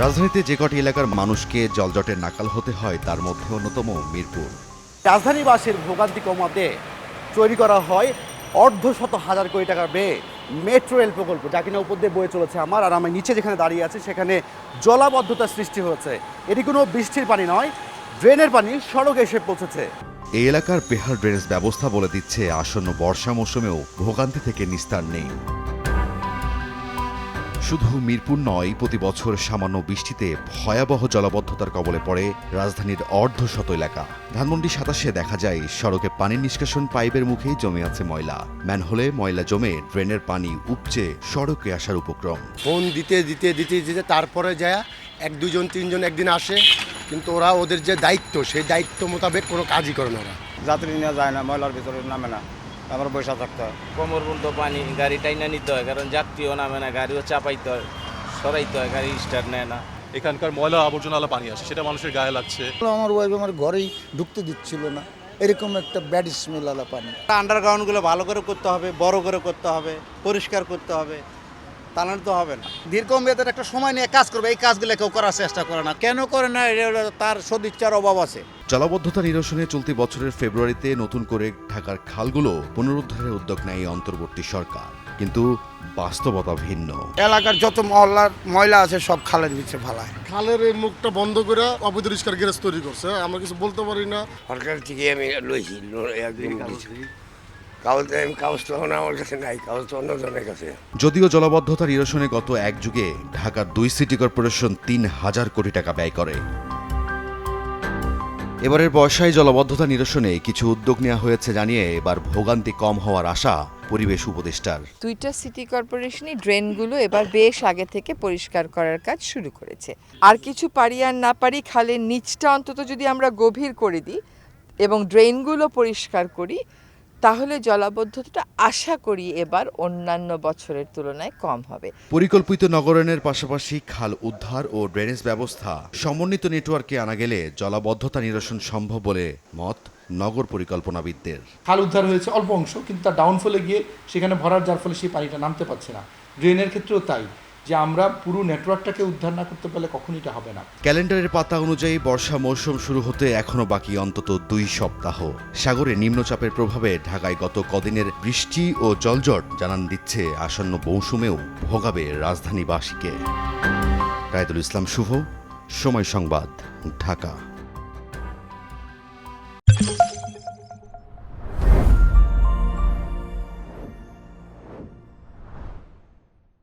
রাজধানীতে যে কটি এলাকার মানুষকে জলজটের নাকাল হতে হয় তার মধ্যে অন্যতম মিরপুর। রাজধানীবাসীর ভোগান্তি কমাতে তৈরি করা হয় অর্ধশত হাজার কোটি টাকার ব্যয়ে মেট্রো রেল প্রকল্প, যা কিনা উপর দিয়ে বয়ে চলেছে আর আমি নিচে যেখানে দাঁড়িয়ে আছি সেখানে জলাবদ্ধতার সৃষ্টি হয়েছে। এটি কোনো বৃষ্টির পানি নয়, ড্রেনের পানি সড়কে এসে পৌঁছেছে। এই এলাকার বেহাল ড্রেনেজ ব্যবস্থা বলে দিচ্ছে আসন্ন বর্ষা মৌসুমেও ভোগান্তি থেকে নিস্তার নেই। শুধু মিরপুর নয়, প্রতি বছর সামান্য বৃষ্টিতে ভয়াবহ জলাবদ্ধতার কবলে পড়ে রাজধানীর অর্ধশত এলাকা। ধানমন্ডি ২৭-এ দেখা যায় সড়কে পানির নিষ্কাশন পাইপের মুখেই জমে আছে ময়লা। ম্যানহোলে ময়লা জমে ড্রেনের পানি উপচে সড়কে আসার উপক্রম। ফোন দিতে তারপরে যায় ১-২ জন ৩ জন একদিন আসে, কিন্তু ওরা ওদের যে দায়িত্ব সেই দায়িত্ব মোতাবেক কোনো কাজই করে না। ওরা যাত্রী নেওয়া যায় না, ময়লার ভিতরে নামে না, আমার বসে থাকতে হয়। কোমর পর্যন্ত পানি, গাড়ি টাইনা নিতে হয়, কারণ যাত্রীও নামে না, গাড়িও চাপাইতে হয়, সরাইতে হয়, গাড়ি স্টার্ট নেয় না। এখানকার ময়লা আবর্জনা পানি আসে, সেটা মানুষের গায়ে লাগছে। আমার ওয়াইফ আমার ঘরেই ঢুকতে দিচ্ছিল না, এরকম একটা ব্যাড স্মেল আলা পানি। আন্ডারগ্রাউন্ডগুলো ভালো করে করতে হবে, বড় করে করতে হবে, পরিষ্কার করতে হবে, তাহলে তো হবে না। দীর্ঘমেয়াদের একটা সময় নিয়ে কাজ করবে, এই কাজগুলো কেউ করার চেষ্টা করে না। কেন করে না? এটা হলো তার সদিচ্ছার অভাব আছে। জলাবদ্ধতা নিরসনে চলতি বছরের ফেব্রুয়ারিতে নতুন করে ঢাকার খালগুলো পুনরুদ্ধারের উদ্যোগ নেয় অন্তর্বর্তী সরকার, কিন্তু বাস্তবতা ভিন্ন। এলাকার যত মহল্লার ময়লা আছে সব খালের ভিতরে ফালায়। খালের এই মুখটা বন্ধ করে অপরিষ্কার গ্যারেজ তৈরি করছে, আমরা কিছু বলতে পারি না। সরকার থেকে আমি লইছি, একদম কাগজ তো এখন আমার কাছে নাই, কাগজ তো অন্যজনের কাছে। যদিও জলাবদ্ধতা নিরসনে গত এক যুগে ঢাকার 2 সিটি কর্পোরেশন ৩,০০০ কোটি টাকা ব্যয় করে। এবারের বর্ষায় জলাবদ্ধতা নিরসনে কিছু উদ্যোগ নেওয়া হয়েছে জানিয়ে এবার ভোগান্তি কম হওয়ার আশা পরিবেশ উপদেষ্টার। 2টা সিটি কর্পোরেশনই ড্রেনগুলো এবার বেশ আগে থেকে পরিষ্কার করার কাজ শুরু করেছে। আর কিছু পারি আর না পারি, খালের নিচটা অন্তত যদি আমরা গভীর করে দিই এবং ড্রেনগুলো পরিষ্কার করি, তাহলে জলাবদ্ধতাটা আশা করি এবার অন্যান্য বছরের তুলনায় কম হবে। পরিকল্পিত নগরায়নের পাশাপাশি খাল উদ্ধার ও ড্রেনেজ ব্যবস্থা সমন্বিত নেটওয়ার্কে আনা গেলে জলাবদ্ধতা নিরসন সম্ভব বলে মত নগর পরিকল্পনাবিদদের। খাল উদ্ধার হয়েছে অল্প অংশ, কিন্তু তার ডাউনফলে গিয়ে সেখানে ভরার, যার ফলে সেই পানিটা নামতে পারছে না। ড্রেনের ক্ষেত্রেও তাই, যে আমরা পুরো নেটওয়ার্কটাকে উদ্ধার না করতে পারলে কখনই এটা হবে না। ক্যালেন্ডারের পাতা অনুযায়ী বর্ষা মৌসুম শুরু হতে এখনো বাকি অন্তত 2 সপ্তাহ। সাগরে নিম্নচাপের প্রভাবে ঢাকায় গত কদিনের বৃষ্টি ও জলজট জানান দিচ্ছে আসন্ন মৌসুমেও ভোগাবে রাজধানীবাসীকে। রায়দুল ইসলাম শুভ, সময় সংবাদ, ঢাকা।